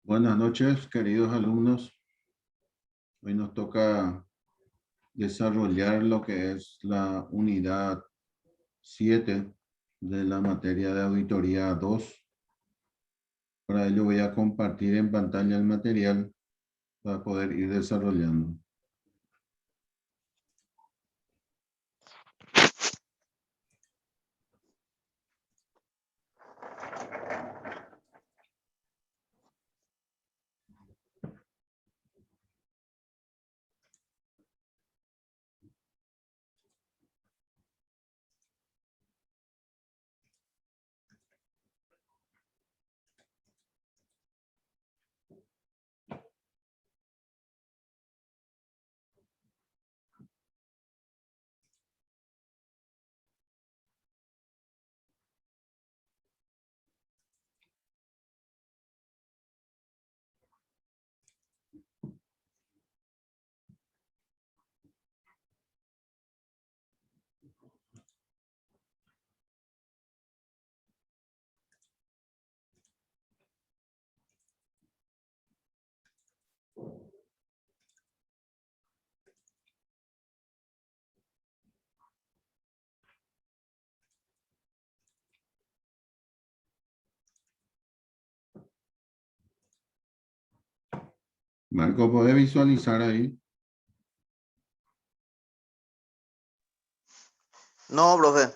Buenas noches, queridos alumnos. Hoy nos toca desarrollar lo que es la unidad 7 de la materia de auditoría 2. Para ello voy a compartir en pantalla el material para poder ir desarrollando. Marco, ¿puedes visualizar ahí? No, profe.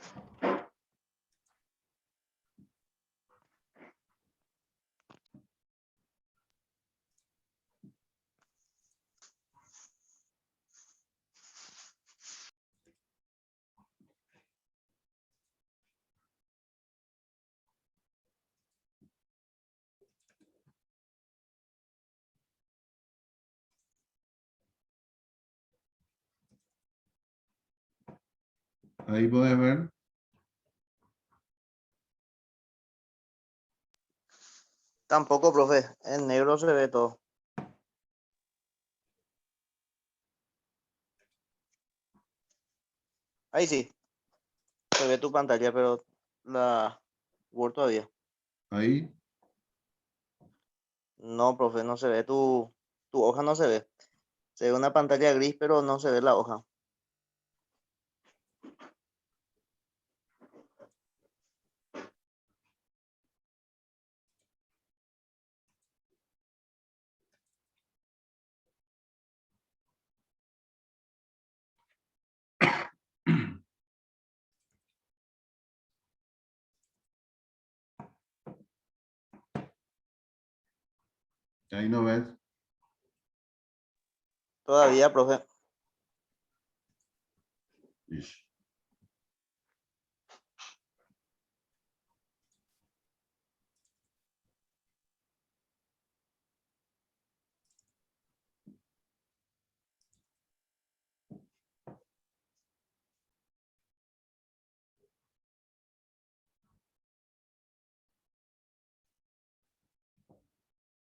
Ahí puedes ver. Tampoco, profe. En negro se ve todo. Ahí sí. Se ve tu pantalla, pero la Word todavía. Ahí. No, profe, no se ve tu hoja, no se ve. Se ve una pantalla gris, pero no se ve la hoja. Ahí no ves. Todavía, profe. Ish.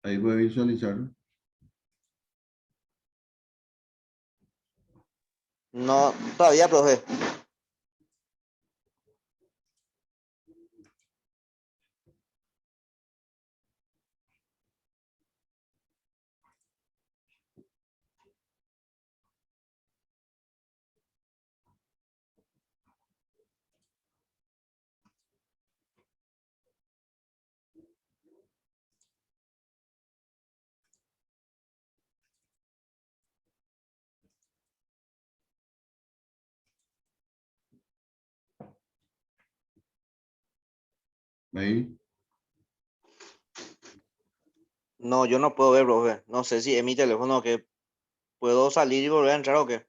Ahí puedes visualizar. No, todavía, profe. Ahí. No, yo no puedo ver, profe. No sé si es mi teléfono que puedo salir y volver a entrar o qué.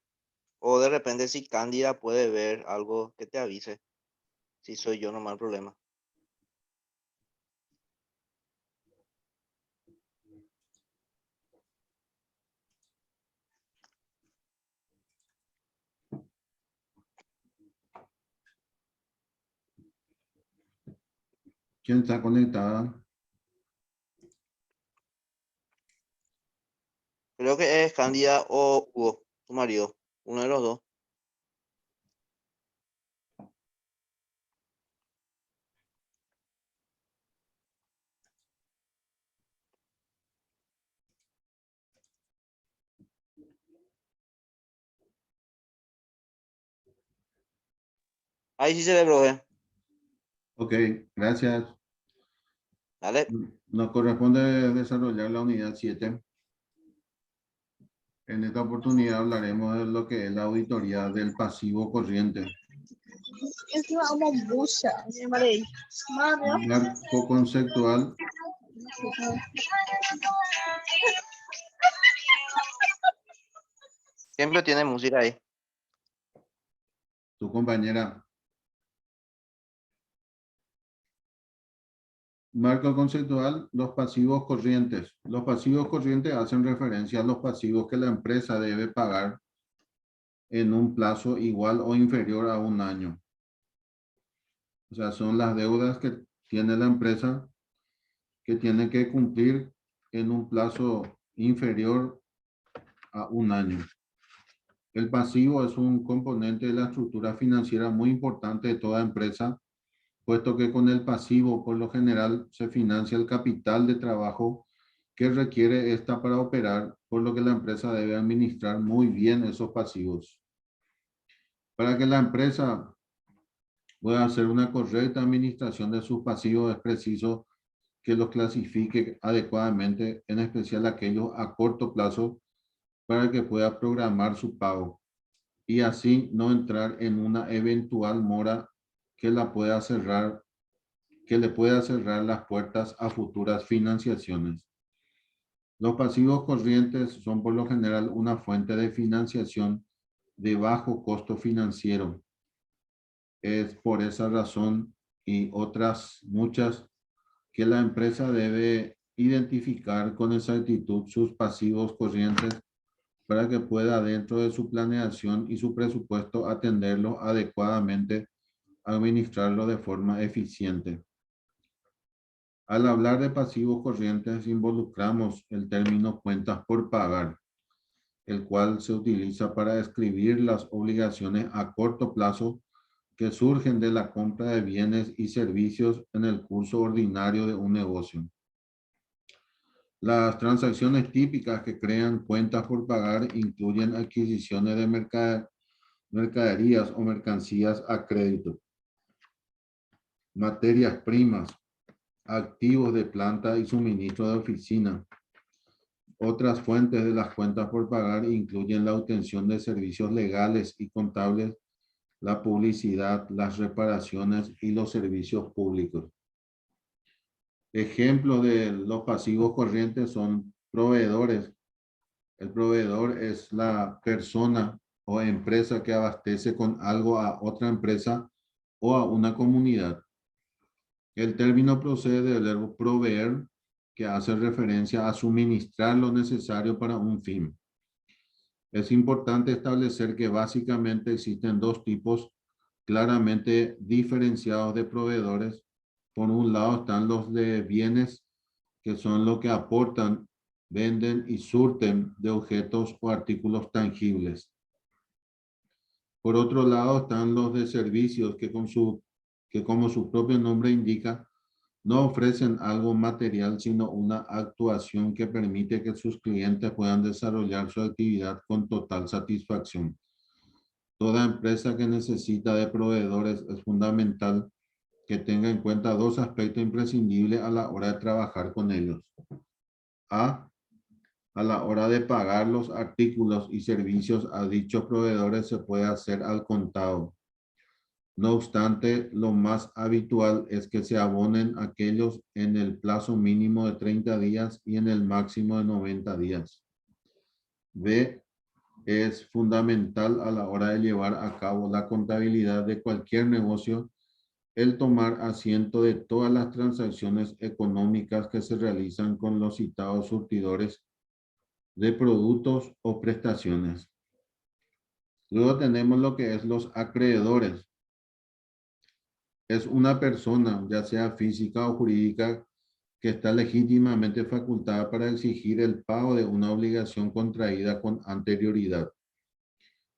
O de repente si Cándida puede ver algo que te avise. Si soy yo, nomás el problema. ¿Quién está conectada? Creo que es Cándida o Hugo, tu marido. Uno de los dos. Ahí sí se ve, profe. Ok, gracias. Dale. Nos corresponde desarrollar la unidad 7. En esta oportunidad hablaremos de lo que es la auditoría del pasivo corriente. Marco conceptual. Siempre tiene música ahí. Tu compañera. Marco conceptual, los pasivos corrientes. Los pasivos corrientes hacen referencia a los pasivos que la empresa debe pagar en un plazo igual o inferior a un año. O sea, son las deudas que tiene la empresa que tiene que cumplir en un plazo inferior a un año. El pasivo es un componente de la estructura financiera muy importante de toda empresa, puesto que con el pasivo, por lo general, se financia el capital de trabajo que requiere esta para operar, por lo que la empresa debe administrar muy bien esos pasivos. Para que la empresa pueda hacer una correcta administración de sus pasivos, es preciso que los clasifique adecuadamente, en especial aquellos a corto plazo, para que pueda programar su pago y así no entrar en una eventual mora que la pueda cerrar, que le pueda cerrar las puertas a futuras financiaciones. Los pasivos corrientes son por lo general una fuente de financiación de bajo costo financiero. Es por esa razón y otras muchas que la empresa debe identificar con exactitud sus pasivos corrientes para que pueda dentro de su planeación y su presupuesto atenderlo adecuadamente, administrarlo de forma eficiente. Al hablar de pasivos corrientes involucramos el término cuentas por pagar, el cual se utiliza para describir las obligaciones a corto plazo que surgen de la compra de bienes y servicios en el curso ordinario de un negocio. Las transacciones típicas que crean cuentas por pagar incluyen adquisiciones de mercaderías o mercancías a crédito, materias primas, activos de planta y suministro de oficina. Otras fuentes de las cuentas por pagar incluyen la obtención de servicios legales y contables, la publicidad, las reparaciones y los servicios públicos. Ejemplos de los pasivos corrientes son proveedores. El proveedor es la persona o empresa que abastece con algo a otra empresa o a una comunidad. El término procede del verbo proveer, que hace referencia a suministrar lo necesario para un fin. Es importante establecer que básicamente existen dos tipos claramente diferenciados de proveedores. Por un lado están los de bienes, que son los que aportan, venden y surten de objetos o artículos tangibles. Por otro lado están los de servicios que como su propio nombre indica, no ofrecen algo material, sino una actuación que permite que sus clientes puedan desarrollar su actividad con total satisfacción. Toda empresa que necesita de proveedores es fundamental que tenga en cuenta dos aspectos imprescindibles a la hora de trabajar con ellos. A la hora de pagar los artículos y servicios a dichos proveedores se puede hacer al contado. No obstante, lo más habitual es que se abonen aquellos en el plazo mínimo de 30 días y en el máximo de 90 días. B. Es fundamental a la hora de llevar a cabo la contabilidad de cualquier negocio el tomar asiento de todas las transacciones económicas que se realizan con los citados surtidores de productos o prestaciones. Luego tenemos lo que es los acreedores. Es una persona, ya sea física o jurídica, que está legítimamente facultada para exigir el pago de una obligación contraída con anterioridad.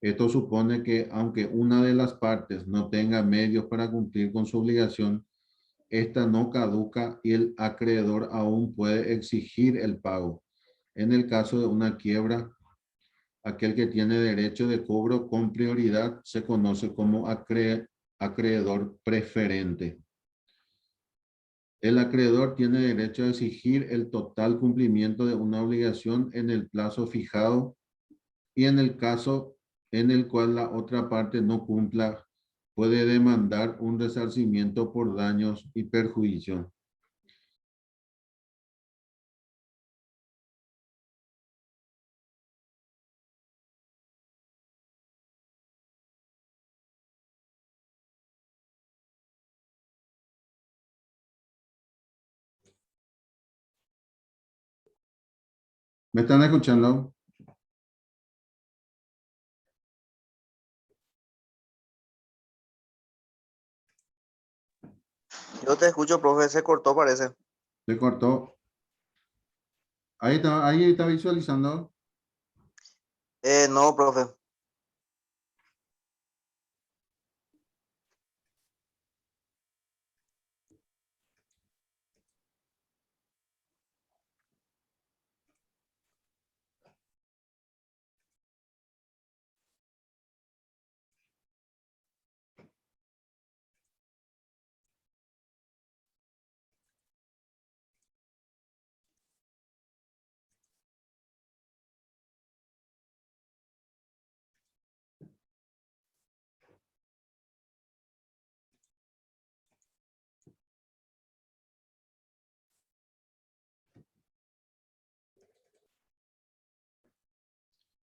Esto supone que, aunque una de las partes no tenga medios para cumplir con su obligación, esta no caduca y el acreedor aún puede exigir el pago. En el caso de una quiebra, aquel que tiene derecho de cobro con prioridad se conoce como acreedor preferente. El acreedor tiene derecho a exigir el total cumplimiento de una obligación en el plazo fijado y en el caso en el cual la otra parte no cumpla, puede demandar un resarcimiento por daños y perjuicios. ¿Me están escuchando? Yo te escucho, profe, se cortó, parece. Se cortó. Ahí está visualizando. No, profe.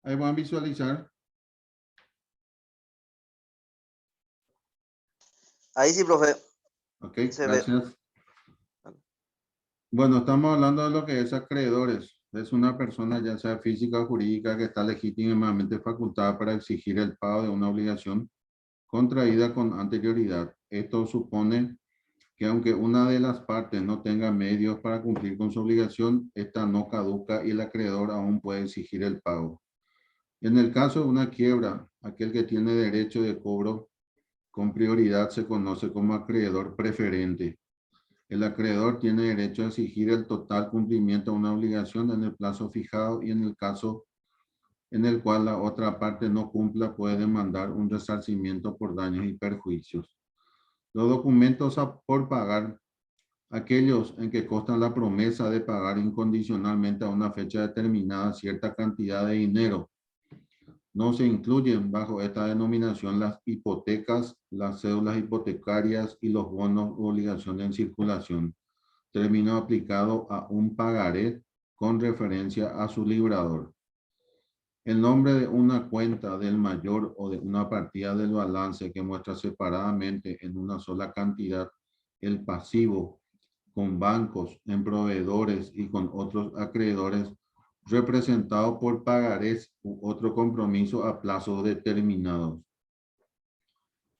Ahí van a visualizar. Ahí sí, profe, Ok, se ve. gracias. Bueno, estamos hablando de lo que es acreedores. Es una persona, ya sea física o jurídica, que está legítimamente facultada para exigir el pago de una obligación contraída con anterioridad. Esto supone que aunque una de las partes no tenga medios para cumplir con su obligación, esta no caduca y el acreedor aún puede exigir el pago. En el caso de una quiebra, aquel que tiene derecho de cobro con prioridad se conoce como acreedor preferente. El acreedor tiene derecho a exigir el total cumplimiento de una obligación en el plazo fijado y en el caso en el cual la otra parte no cumpla puede demandar un resarcimiento por daños y perjuicios. Los documentos por pagar, aquellos en que constan la promesa de pagar incondicionalmente a una fecha determinada cierta cantidad de dinero. No se incluyen bajo esta denominación las hipotecas, las cédulas hipotecarias y los bonos u obligaciones en circulación, término aplicado a un pagaré con referencia a su librador. El nombre de una cuenta del mayor o de una partida del balance que muestra separadamente en una sola cantidad el pasivo con bancos, en proveedores y con otros acreedores representado por pagarés u otro compromiso a plazos determinados.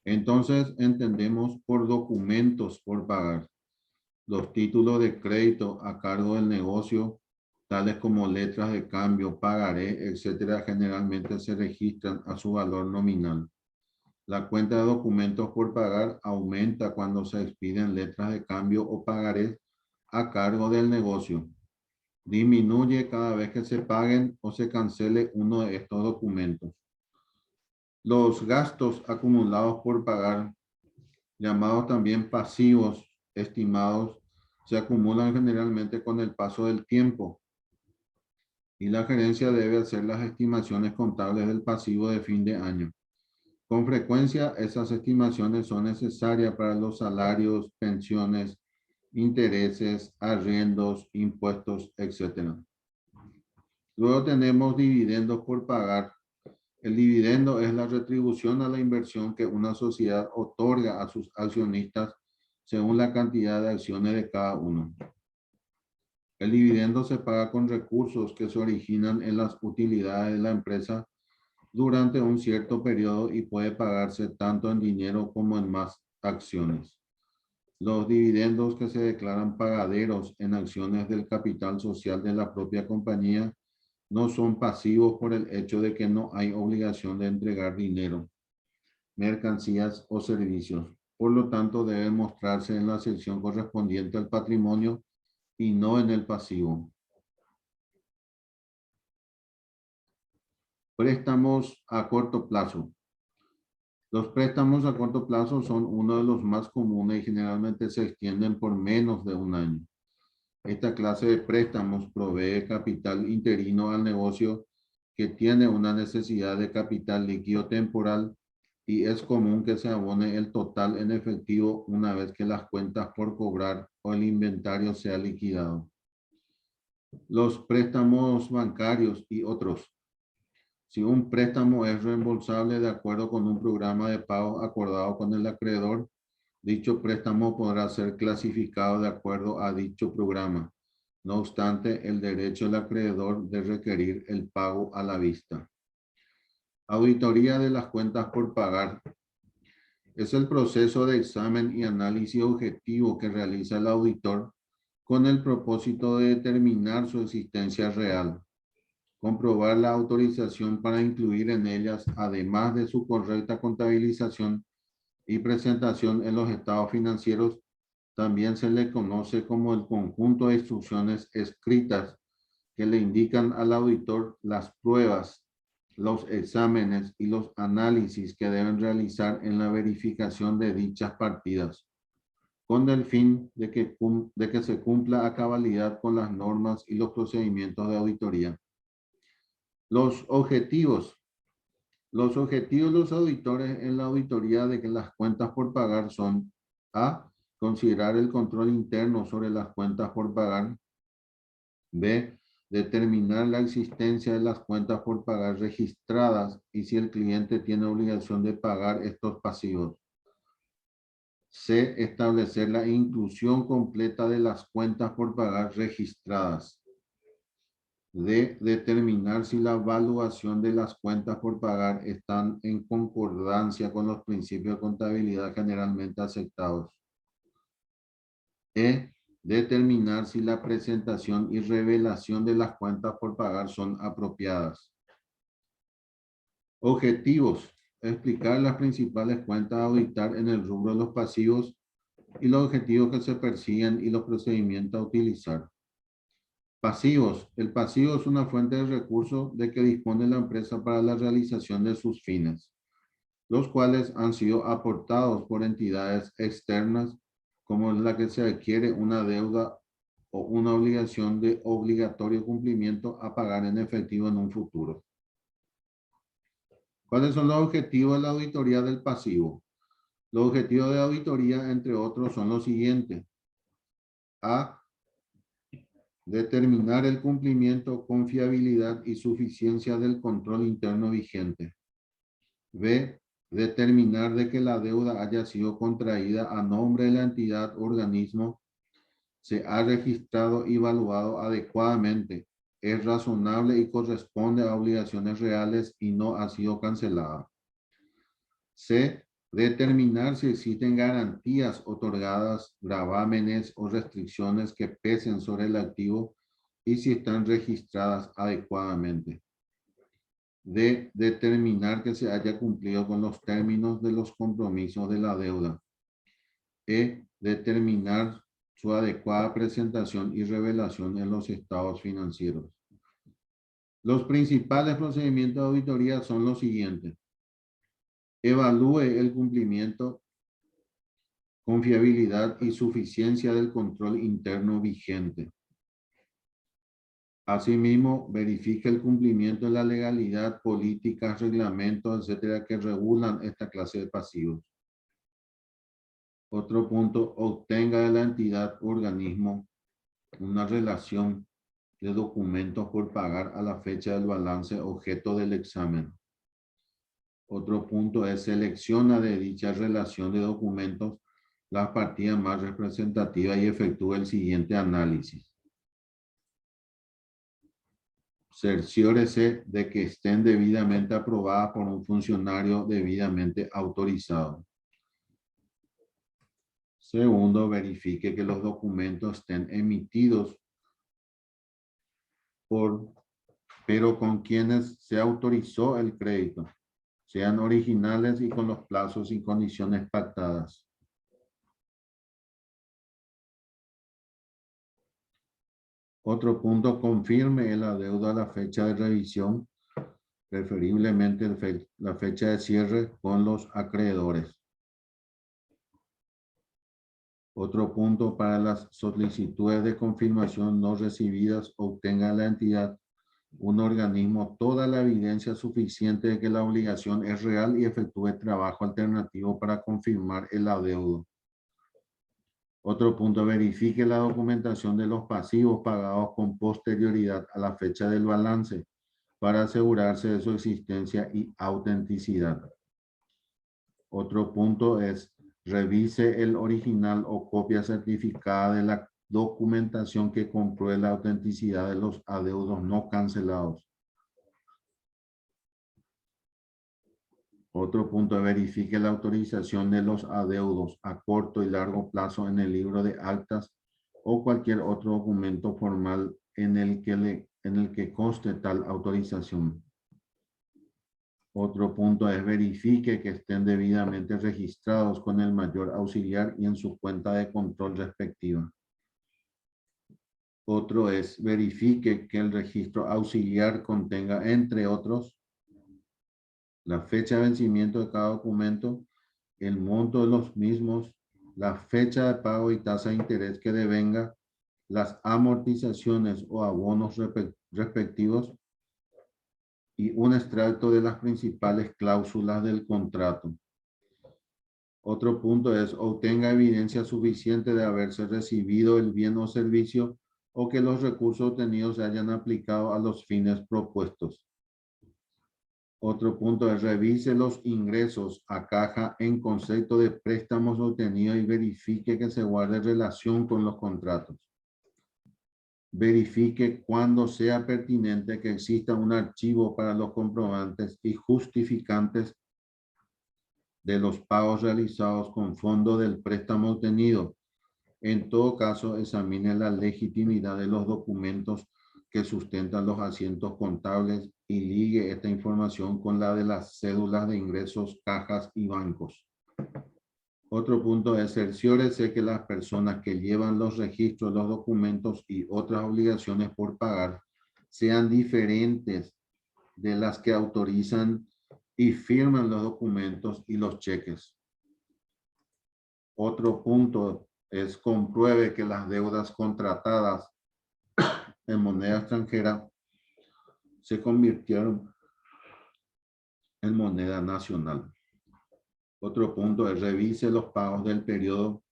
Entonces entendemos por documentos por pagar los títulos de crédito a cargo del negocio, tales como letras de cambio, pagaré, etcétera, generalmente se registran a su valor nominal. La cuenta de documentos por pagar aumenta cuando se expiden letras de cambio o pagarés a cargo del negocio. Disminuye cada vez que se paguen o se cancele uno de estos documentos. Los gastos acumulados por pagar, llamados también pasivos estimados, se acumulan generalmente con el paso del tiempo y la gerencia debe hacer las estimaciones contables del pasivo de fin de año. Con frecuencia, esas estimaciones son necesarias para los salarios, pensiones, intereses, arriendos, impuestos, etc. Luego tenemos dividendos por pagar. El dividendo es la retribución a la inversión que una sociedad otorga a sus accionistas según la cantidad de acciones de cada uno. El dividendo se paga con recursos que se originan en las utilidades de la empresa durante un cierto periodo y puede pagarse tanto en dinero como en más acciones. Los dividendos que se declaran pagaderos en acciones del capital social de la propia compañía no son pasivos por el hecho de que no hay obligación de entregar dinero, mercancías o servicios. Por lo tanto, deben mostrarse en la sección correspondiente al patrimonio y no en el pasivo. Préstamos a corto plazo. Los préstamos a corto plazo son uno de los más comunes y generalmente se extienden por menos de un año. Esta clase de préstamos provee capital interino al negocio que tiene una necesidad de capital líquido temporal y es común que se abone el total en efectivo una vez que las cuentas por cobrar o el inventario sea liquidado. Los préstamos bancarios y otros. Si un préstamo es reembolsable de acuerdo con un programa de pago acordado con el acreedor, dicho préstamo podrá ser clasificado de acuerdo a dicho programa. No obstante, el derecho del acreedor de requerir el pago a la vista. Auditoría de las cuentas por pagar. Es el proceso de examen y análisis objetivo que realiza el auditor con el propósito de determinar su existencia real, comprobar la autorización para incluir en ellas, además de su correcta contabilización y presentación en los estados financieros. También se le conoce como el conjunto de instrucciones escritas que le indican al auditor las pruebas, los exámenes y los análisis que deben realizar en la verificación de dichas partidas, con el fin de que se cumpla a cabalidad con las normas y los procedimientos de auditoría. Los objetivos. Los objetivos de los auditores en la auditoría de que las cuentas por pagar son: A, considerar el control interno sobre las cuentas por pagar. B, determinar la existencia de las cuentas por pagar registradas y si el cliente tiene obligación de pagar estos pasivos. C, establecer la inclusión completa de las cuentas por pagar registradas. D, determinar si la evaluación de las cuentas por pagar están en concordancia con los principios de contabilidad generalmente aceptados. E, determinar si la presentación y revelación de las cuentas por pagar son apropiadas. Objetivos. Explicar las principales cuentas a auditar en el rubro de los pasivos y los objetivos que se persiguen y los procedimientos a utilizar. Pasivos. El pasivo es una fuente de recursos de que dispone la empresa para la realización de sus fines, los cuales han sido aportados por entidades externas, como la que se adquiere una deuda o una obligación de obligatorio cumplimiento a pagar en efectivo en un futuro. ¿Cuáles son los objetivos de la auditoría del pasivo? Los objetivos de auditoría, entre otros, son los siguientes. A, determinar el cumplimiento, confiabilidad y suficiencia del control interno vigente. B, determinar de que la deuda haya sido contraída a nombre de la entidad o organismo, se ha registrado y evaluado adecuadamente, es razonable y corresponde a obligaciones reales y no ha sido cancelada. C, determinar si existen garantías otorgadas, gravámenes o restricciones que pesen sobre el activo y si están registradas adecuadamente. D, determinar que se haya cumplido con los términos de los compromisos de la deuda. E, determinar su adecuada presentación y revelación en los estados financieros. Los principales procedimientos de auditoría son los siguientes. Evalúe el cumplimiento, confiabilidad y suficiencia del control interno vigente. Asimismo, verifique el cumplimiento de la legalidad, políticas, reglamentos, etcétera, que regulan esta clase de pasivos. Otro punto, obtenga de la entidad o organismo una relación de documentos por pagar a la fecha del balance objeto del examen. Otro punto es selecciona de dicha relación de documentos las partidas más representativas y efectúa el siguiente análisis. Cerciórese de que estén debidamente aprobadas por un funcionario debidamente autorizado. Segundo, verifique que los documentos estén emitidos pero con quienes se autorizó el crédito, sean originales y con los plazos y condiciones pactadas. Otro punto, confirme el adeudo a la fecha de revisión preferiblemente la fecha de cierre con los acreedores. Otro punto: para las solicitudes de confirmación no recibidas, obtenga la entidad, un organismo, toda la evidencia suficiente de que la obligación es real y efectúe trabajo alternativo para confirmar el adeudo. Otro punto: verifique la documentación de los pasivos pagados con posterioridad a la fecha del balance para asegurarse de su existencia y autenticidad. Otro punto es: revise el original o copia certificada de la documentación que compruebe la autenticidad de los adeudos no cancelados. Otro punto: verifique la autorización de los adeudos a corto y largo plazo en el libro de actas o cualquier otro documento formal en el que conste tal autorización. Otro punto es: verifique que estén debidamente registrados con el mayor auxiliar y en su cuenta de control respectiva. Otro es: verifique que el registro auxiliar contenga, entre otros, la fecha de vencimiento de cada documento, el monto de los mismos, la fecha de pago y tasa de interés que devenga, las amortizaciones o abonos respectivos y un extracto de las principales cláusulas del contrato. Otro punto es: obtenga evidencia suficiente de haberse recibido el bien o servicio o que los recursos obtenidos se hayan aplicado a los fines propuestos. Otro punto es: revise los ingresos a caja en concepto de préstamos obtenidos y verifique que se guarde relación con los contratos. Verifique cuando sea pertinente que exista un archivo para los comprobantes y justificantes de los pagos realizados con fondo del préstamo obtenido. En todo caso, examine la legitimidad de los documentos que sustentan los asientos contables y ligue esta información con la de las cédulas de ingresos, cajas y bancos. Otro punto es: cerciórese que las personas que llevan los registros, los documentos y otras obligaciones por pagar sean diferentes de las que autorizan y firman los documentos y los cheques. Otro punto es: compruebe que las deudas contratadas en moneda extranjera se convirtieron en moneda nacional. Otro punto es: revise los pagos del periodo,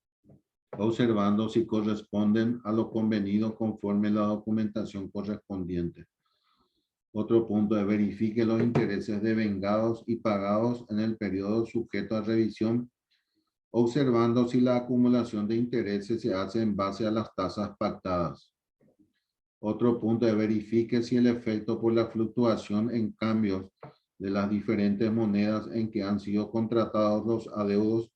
observando si corresponden a lo convenido conforme la documentación correspondiente. Otro punto es: verifique los intereses devengados y pagados en el periodo sujeto a revisión, observando si la acumulación de intereses se hace en base a las tasas pactadas. Otro punto es: verifique si el efecto por la fluctuación en cambios de las diferentes monedas en que han sido contratados los adeudos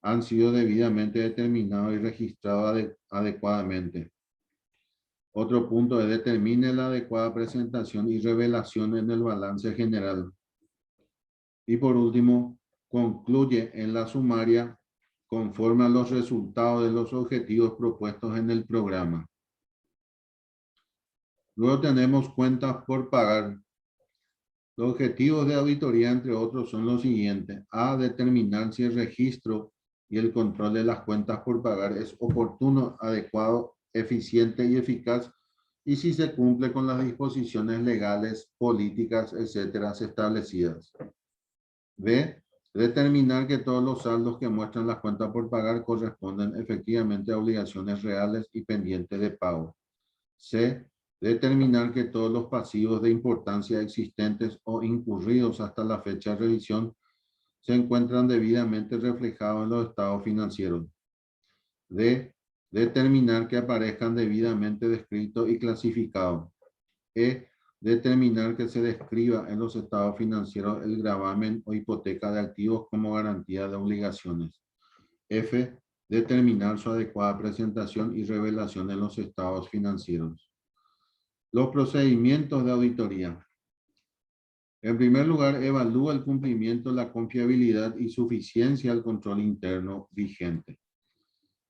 han sido debidamente determinados y registrados adecuadamente. Otro punto es: determine la adecuada presentación y revelación en el balance general. Y por último, concluye en la sumaria conforme a los resultados de los objetivos propuestos en el programa. Luego tenemos cuentas por pagar. Los objetivos de auditoría, entre otros, son los siguientes: a, determinar si el registro y el control de las cuentas por pagar es oportuno, adecuado, eficiente y eficaz, y si se cumple con las disposiciones legales, políticas, etcétera, establecidas. B, determinar que todos los saldos que muestran las cuentas por pagar corresponden efectivamente a obligaciones reales y pendientes de pago. C, determinar que todos los pasivos de importancia existentes o incurridos hasta la fecha de revisión se encuentran debidamente reflejados en los estados financieros. D, determinar que aparezcan debidamente descritos y clasificados. E, determinar que se describa en los estados financieros el gravamen o hipoteca de activos como garantía de obligaciones. F, determinar su adecuada presentación y revelación en los estados financieros. Los procedimientos de auditoría. En primer lugar, evalúa el cumplimiento, la confiabilidad y suficiencia del control interno vigente.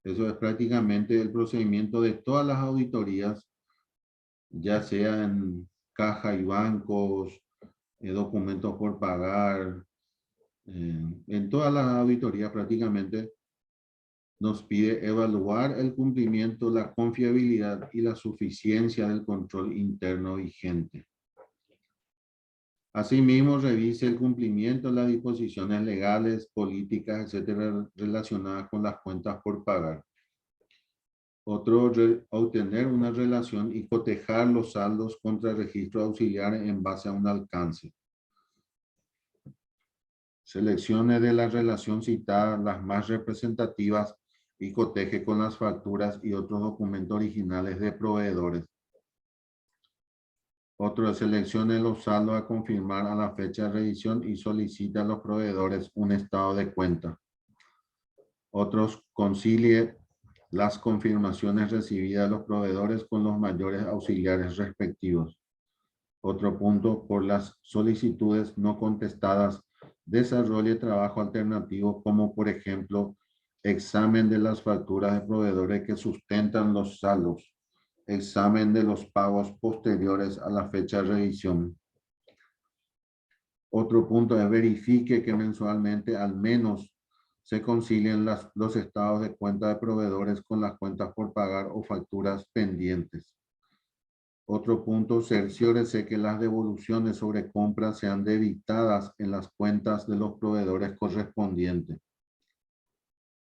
Eso es prácticamente el procedimiento de todas las auditorías, ya sea en caja y bancos, documentos por pagar, en todas las auditorías prácticamente nos pide evaluar el cumplimiento, la confiabilidad y la suficiencia del control interno vigente. Asimismo, revise el cumplimiento de las disposiciones legales, políticas, etcétera, relacionadas con las cuentas por pagar. Otro, obtener una relación y cotejar los saldos contra el registro auxiliar en base a un alcance. Seleccione de la relación citada las más representativas y coteje con las facturas y otros documentos originales de proveedores. Otro, seleccione los saldos a confirmar a la fecha de revisión y solicita a los proveedores un estado de cuenta. Otros, concilie las confirmaciones recibidas de los proveedores con los mayores auxiliares respectivos. Otro punto, por las solicitudes no contestadas, desarrolle trabajo alternativo como por ejemplo, examen de las facturas de proveedores que sustentan los saldos, examen de los pagos posteriores a la fecha de revisión. Otro punto es verifique que mensualmente al menos se concilien los estados de cuenta de proveedores con las cuentas por pagar o facturas pendientes. Otro punto, cerciórese que las devoluciones sobre compras sean debitadas en las cuentas de los proveedores correspondientes.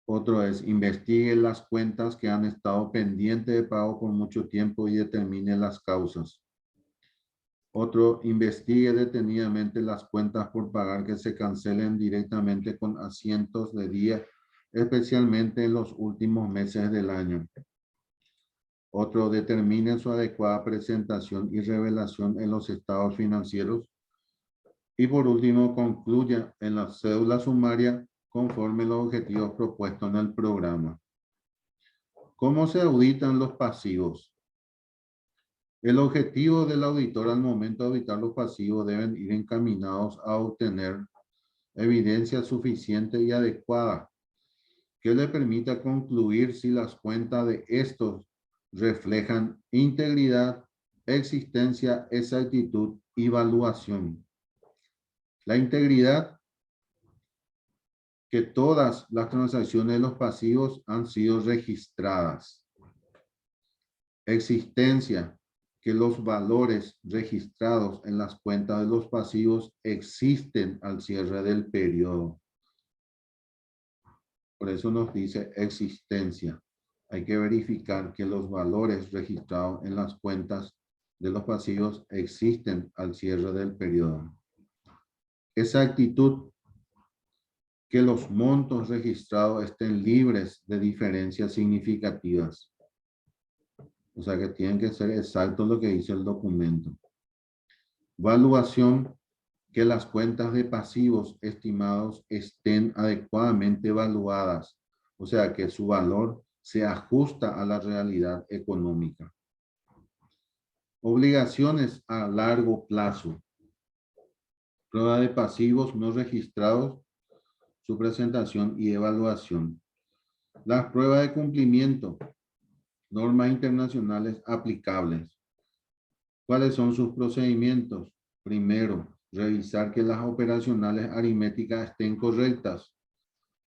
Otro es, investigue las cuentas que han estado pendientes de pago por mucho tiempo y determine las causas. Otro, investigue detenidamente las cuentas por pagar que se cancelen directamente con asientos de día, especialmente en los últimos meses del año. Otro, determine su adecuada presentación y revelación en los estados financieros. Y por último, concluya en la cédula sumaria conforme los objetivos propuestos en el programa. ¿Cómo se auditan los pasivos? El objetivo del auditor al momento de auditar los pasivos deben ir encaminados a obtener evidencia suficiente y adecuada que le permita concluir si las cuentas de estos reflejan integridad, existencia, exactitud y evaluación. La integridad, que todas las transacciones de los pasivos han sido registradas. Existencia, que los valores registrados en las cuentas de los pasivos existen al cierre del periodo. Por eso nos dice existencia. Hay que verificar que los valores registrados en las cuentas de los pasivos existen al cierre del periodo. Esa actitud, que los montos registrados estén libres de diferencias significativas. O sea que tienen que ser exactos lo que dice el documento. Valuación, que las cuentas de pasivos estimados estén adecuadamente evaluadas. O sea que su valor se ajusta a la realidad económica. Obligaciones a largo plazo. Prueba de pasivos no registrados, su presentación y evaluación. Las pruebas de cumplimiento. Normas internacionales aplicables. ¿Cuáles son sus procedimientos? Primero, revisar que las operacionales aritméticas estén correctas.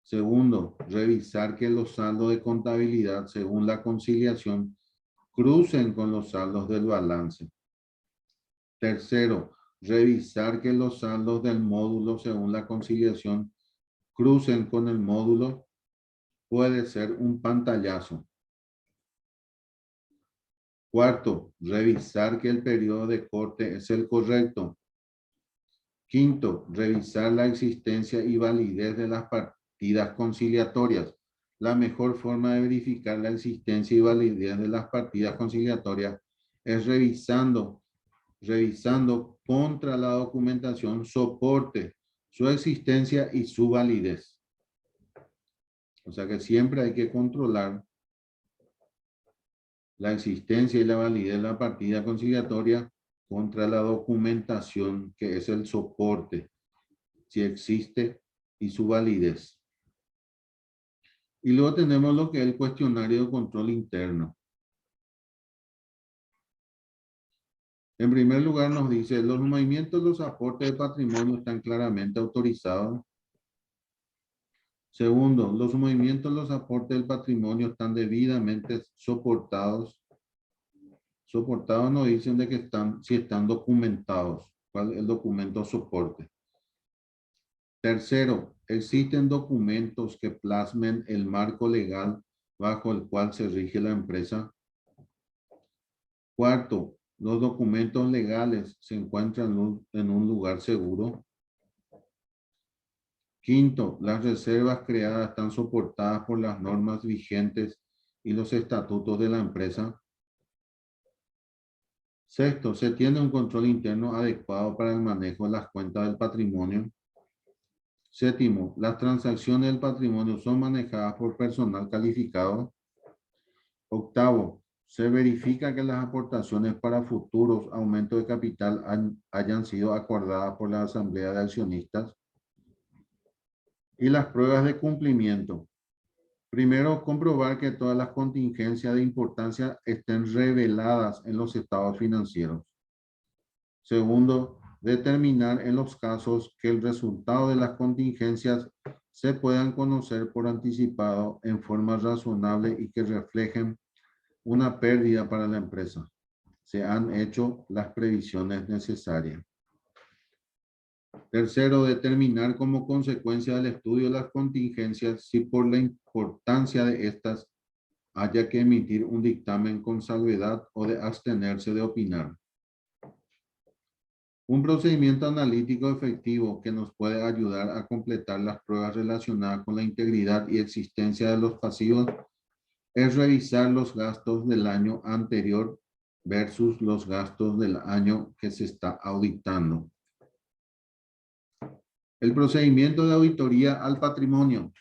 Segundo, revisar que los saldos de contabilidad según la conciliación crucen con los saldos del balance. Tercero, revisar que los saldos del módulo según la conciliación crucen con el módulo. Puede ser un pantallazo. Cuarto, revisar que el periodo de corte es el correcto. Quinto, revisar la existencia y validez de las partidas conciliatorias. La mejor forma de verificar la existencia y validez de las partidas conciliatorias es revisando contra la documentación soporte, su existencia y su validez. O sea que siempre hay que controlar la existencia y la validez de la partida conciliatoria contra la documentación, que es el soporte, si existe, y su validez. Y luego tenemos lo que es el cuestionario de control interno. En primer lugar nos dice, los movimientos, los aportes de patrimonio están claramente autorizados. Segundo, los movimientos, los aportes del patrimonio están debidamente soportados. Soportados nos dicen de que están, si están documentados. ¿Cuál es el documento soporte? Tercero, existen documentos que plasmen el marco legal bajo el cual se rige la empresa. Cuarto, los documentos legales se encuentran en un lugar seguro. Quinto, las reservas creadas están soportadas por las normas vigentes y los estatutos de la empresa. Sexto, se tiene un control interno adecuado para el manejo de las cuentas del patrimonio. Séptimo, las transacciones del patrimonio son manejadas por personal calificado. Octavo, se verifica que las aportaciones para futuros aumentos de capital hayan sido acordadas por la asamblea de accionistas. Y las pruebas de cumplimiento. Primero, comprobar que todas las contingencias de importancia estén reveladas en los estados financieros. Segundo, determinar en los casos que el resultado de las contingencias se puedan conocer por anticipado en forma razonable y que reflejen una pérdida para la empresa. Se han hecho las previsiones necesarias. Tercero, determinar como consecuencia del estudio de las contingencias si por la importancia de estas haya que emitir un dictamen con salvedad o de abstenerse de opinar. Un procedimiento analítico efectivo que nos puede ayudar a completar las pruebas relacionadas con la integridad y existencia de los pasivos es revisar los gastos del año anterior versus los gastos del año que se está auditando. El procedimiento de auditoría al patrimonio.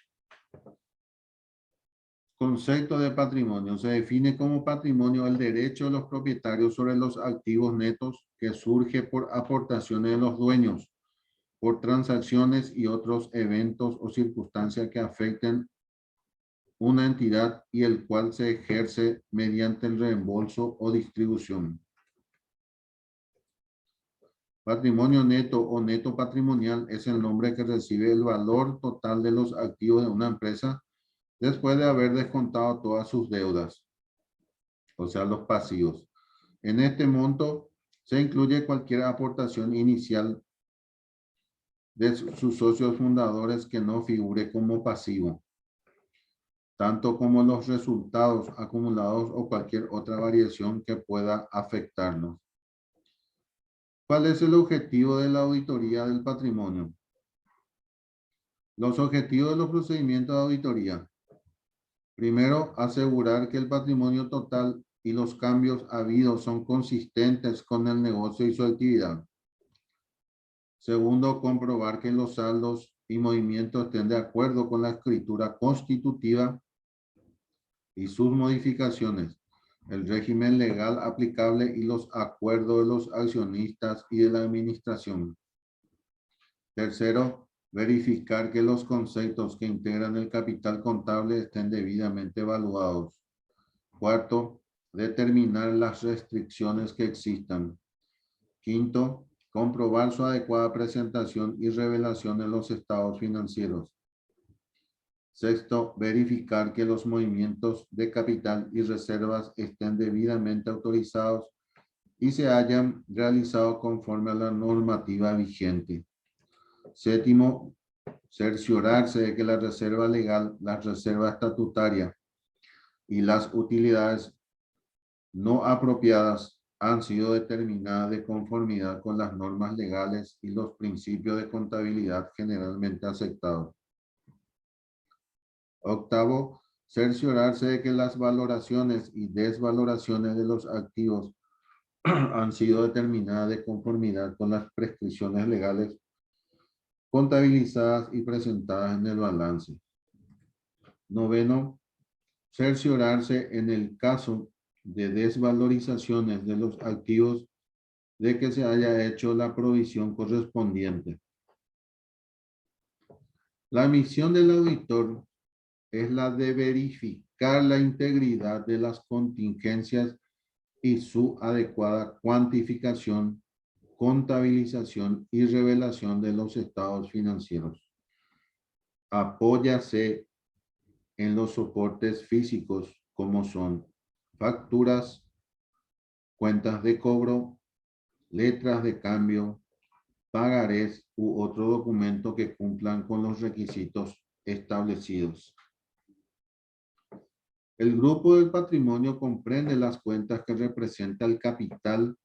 Concepto de patrimonio. Se define como patrimonio el derecho de los propietarios sobre los activos netos que surge por aportaciones de los dueños, por transacciones y otros eventos o circunstancias que afecten una entidad y el cual se ejerce mediante el reembolso o distribución. Patrimonio neto o neto patrimonial es el nombre que recibe el valor total de los activos de una empresa después de haber descontado todas sus deudas, o sea, los pasivos. En este monto se incluye cualquier aportación inicial de sus socios fundadores que no figure como pasivo, tanto como los resultados acumulados o cualquier otra variación que pueda afectarnos. ¿Cuál es el objetivo de la auditoría del patrimonio? Los objetivos de los procedimientos de auditoría. Primero, asegurar que el patrimonio total y los cambios habidos son consistentes con el negocio y su actividad. Segundo, comprobar que los saldos y movimientos estén de acuerdo con la escritura constitutiva y sus modificaciones, el régimen legal aplicable y los acuerdos de los accionistas y de la administración. Tercero, verificar que los conceptos que integran el capital contable estén debidamente evaluados. Cuarto, determinar las restricciones que existan. Quinto, comprobar su adecuada presentación y revelación en los estados financieros. Sexto, verificar que los movimientos de capital y reservas estén debidamente autorizados y se hayan realizado conforme a la normativa vigente. Séptimo, cerciorarse de que la reserva legal, la reserva estatutaria y las utilidades no apropiadas han sido determinadas de conformidad con las normas legales y los principios de contabilidad generalmente aceptados. Octavo, cerciorarse de que las valoraciones y desvaloraciones de los activos han sido determinadas de conformidad con las prescripciones legales contabilizadas y presentadas en el balance. Noveno, cerciorarse en el caso de desvalorizaciones de los activos de que se haya hecho la provisión correspondiente. La misión del auditor es la de verificar la integridad de las contingencias y su adecuada cuantificación, contabilización y revelación de los estados financieros. Apóyase en los soportes físicos como son facturas, cuentas de cobro, letras de cambio, pagarés u otro documento que cumplan con los requisitos establecidos. El grupo del patrimonio comprende las cuentas que representa el capital,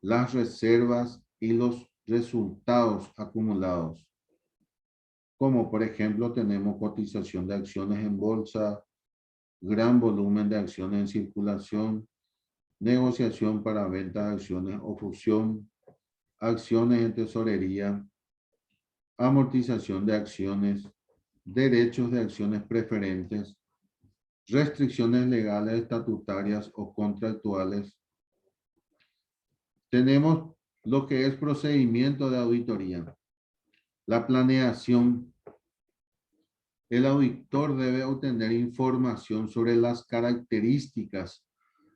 las reservas y los resultados acumulados. Como por ejemplo tenemos cotización de acciones en bolsa, gran volumen de acciones en circulación, negociación para venta de acciones o fusión, acciones en tesorería, amortización de acciones, derechos de acciones preferentes, restricciones legales, estatutarias o contractuales. Tenemos lo que es procedimiento de auditoría. La planeación. El auditor debe obtener información sobre las características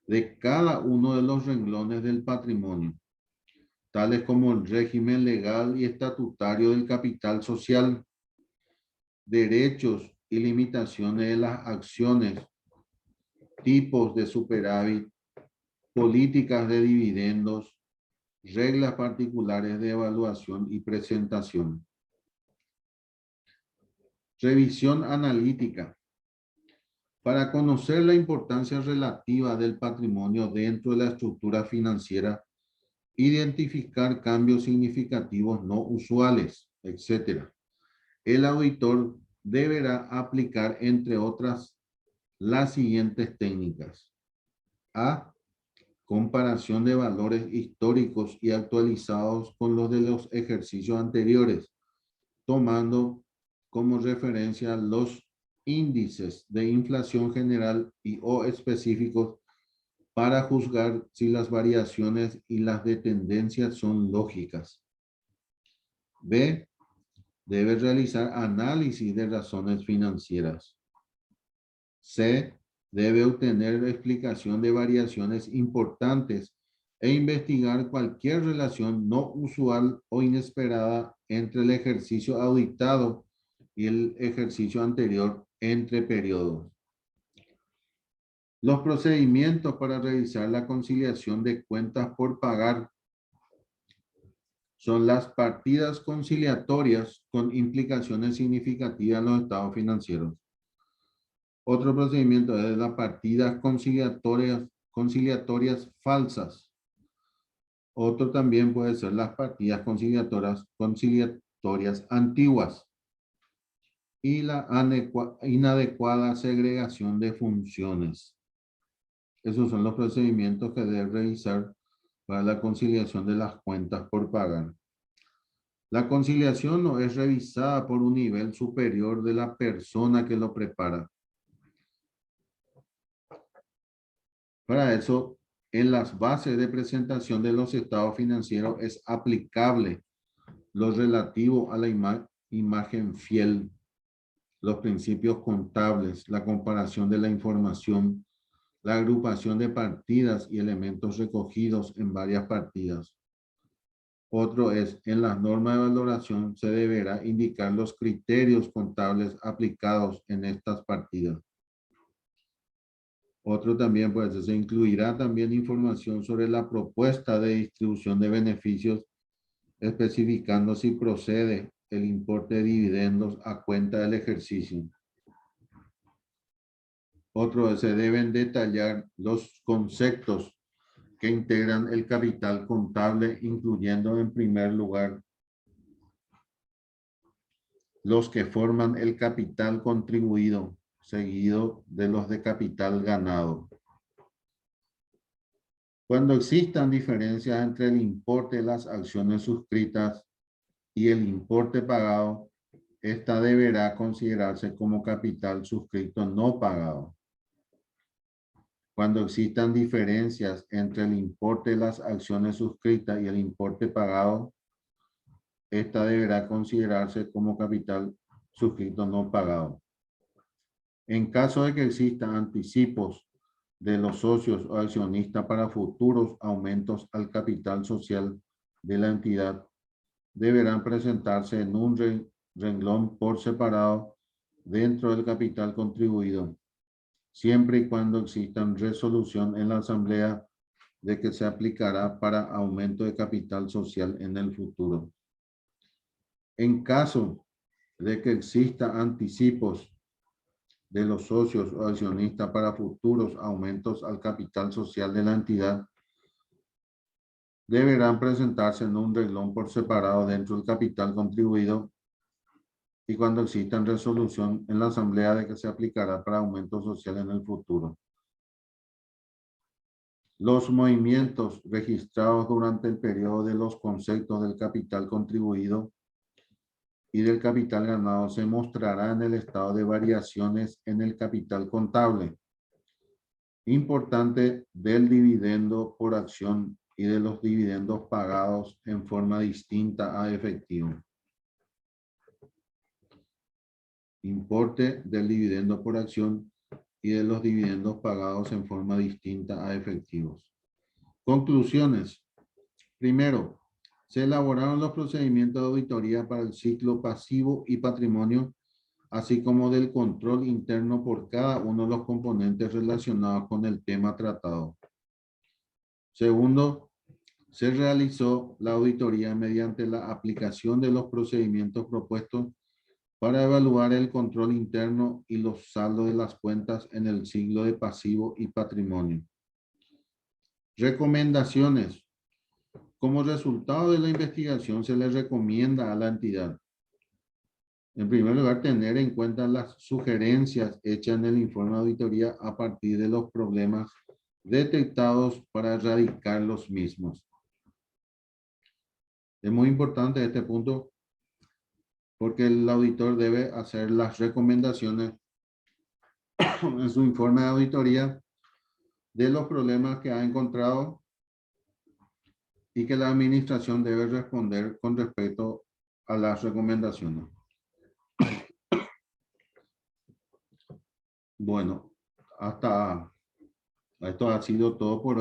de cada uno de los renglones del patrimonio, tales como el régimen legal y estatutario del capital social, derechos y limitaciones de las acciones, tipos de superávit, políticas de dividendos, reglas particulares de evaluación y presentación. Revisión analítica. Para conocer la importancia relativa del patrimonio dentro de la estructura financiera, identificar cambios significativos no usuales, etc. El auditor deberá aplicar, entre otras, las siguientes técnicas. A. Comparación de valores históricos y actualizados con los de los ejercicios anteriores, tomando como referencia los índices de inflación general y o específicos para juzgar si las variaciones y las de tendencia son lógicas. B. Debe realizar análisis de razones financieras. C. Debe obtener explicación de variaciones importantes e investigar cualquier relación no usual o inesperada entre el ejercicio auditado y el ejercicio anterior entre periodos. Los procedimientos para realizar la conciliación de cuentas por pagar son las partidas conciliatorias con implicaciones significativas en los estados financieros. Otro procedimiento es las partidas conciliatorias falsas. Otro también puede ser las partidas conciliatorias antiguas y la inadecuada segregación de funciones. Esos son los procedimientos que debe revisar para la conciliación de las cuentas por pagar. La conciliación no es revisada por un nivel superior de la persona que lo prepara. Para eso, en las bases de presentación de los estados financieros es aplicable lo relativo a la imagen fiel, los principios contables, la comparación de la información, la agrupación de partidas y elementos recogidos en varias partidas. Otro es, en las normas de valoración se deberá indicar los criterios contables aplicados en estas partidas. Otro también, pues, se incluirá también información sobre la propuesta de distribución de beneficios, especificando si procede el importe de dividendos a cuenta del ejercicio. Otro, se deben detallar los conceptos que integran el capital contable, incluyendo en primer lugar los que forman el capital contribuido, seguido de los de capital ganado. Cuando existan diferencias entre el importe de las acciones suscritas y el importe pagado, esta deberá considerarse como capital suscrito no pagado. Cuando existan diferencias entre el importe de las acciones suscritas y el importe pagado, esta deberá considerarse como capital suscrito no pagado. En caso de que existan anticipos de los socios o accionistas para futuros aumentos al capital social de la entidad deberán presentarse en un renglón por separado dentro del capital contribuido, siempre y cuando exista resolución en la asamblea de que se aplicará para aumento de capital social en el futuro. En caso de que exista anticipos de los socios o accionistas para futuros aumentos al capital social de la entidad, deberán presentarse en un renglón por separado dentro del capital contribuido y cuando exista resolución en la asamblea de que se aplicará para aumento social en el futuro. Los movimientos registrados durante el periodo de los conceptos del capital contribuido y del capital ganado se mostrará en el estado de variaciones en el capital contable importante del dividendo por acción y de los dividendos pagados en forma distinta a efectivo. Importe del dividendo por acción y de los dividendos pagados en forma distinta a efectivos. Conclusiones. Primero, se elaboraron los procedimientos de auditoría para el ciclo pasivo y patrimonio, así como del control interno por cada uno de los componentes relacionados con el tema tratado. Segundo, se realizó la auditoría mediante la aplicación de los procedimientos propuestos para evaluar el control interno y los saldos de las cuentas en el ciclo de pasivo y patrimonio. Recomendaciones. Como resultado de la investigación, se le recomienda a la entidad, en primer lugar, tener en cuenta las sugerencias hechas en el informe de auditoría a partir de los problemas detectados para erradicar los mismos. Es muy importante este punto porque el auditor debe hacer las recomendaciones en su informe de auditoría de los problemas que ha encontrado y que la administración debe responder con respecto a las recomendaciones. Bueno, hasta esto ha sido todo por hoy.